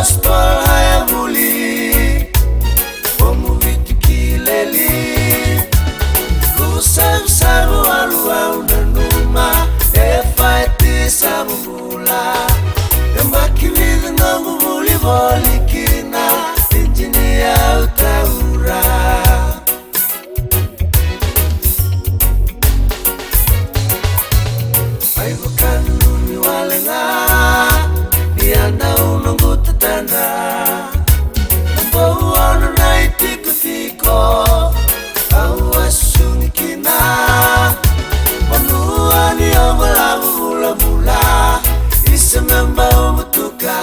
stol haya muli Omu vitu kileli Kusam sabu walu au nanuma Efaiti sabu mula Yambaki vidu nongu muli volikina Injinia utaura Aibu kanuni walenga Nianda unungu tatanda Mbo wano na itiko tiko Awa sungi kina Manua ni omalamu mula mula Ise memba umutuka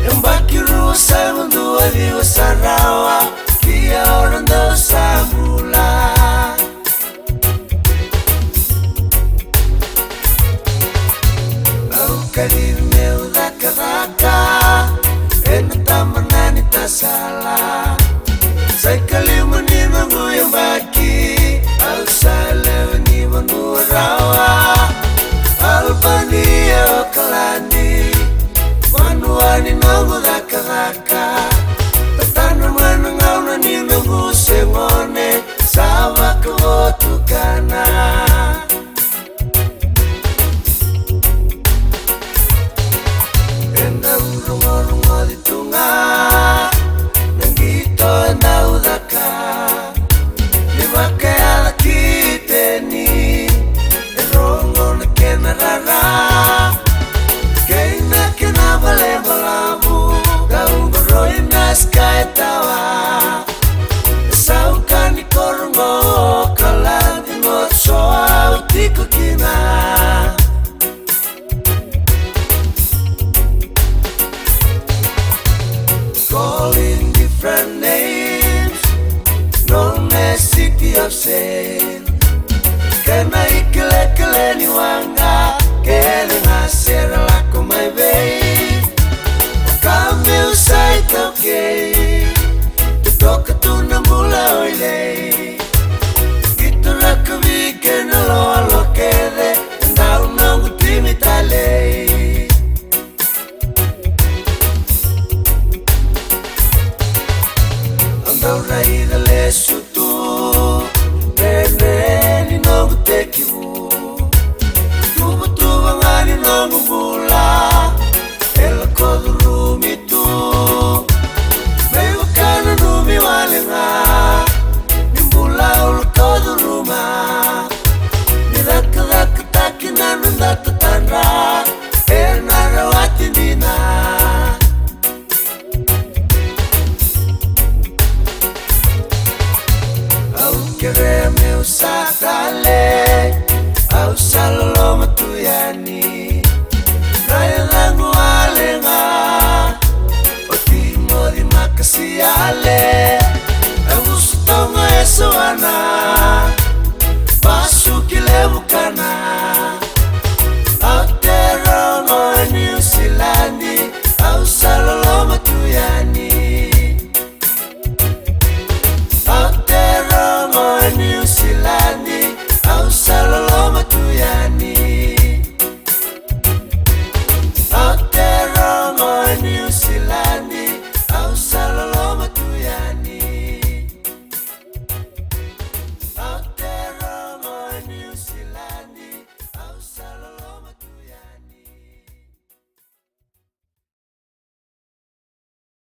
Yambaki rusa mundua liwa sarawa Kia orando samula Karir meu daka Ena tamanani tasala Sai kalimu ni mangu yang baki Au salewa ni mangu rawa Albania kalani Manuani nangu daka Tatana manangauna ni nangu sengone Sawa kawotukana Rungo di tunga Nangito na udaka Nimake ala kiteni Rungo na kenarara Keina kena bale malamu Gaungo roi na sky tawa Sauka ni korungo Kalandi mo soa utiko kina Calling different names Known as city of sin Kana ikele ni wanga Kele ngase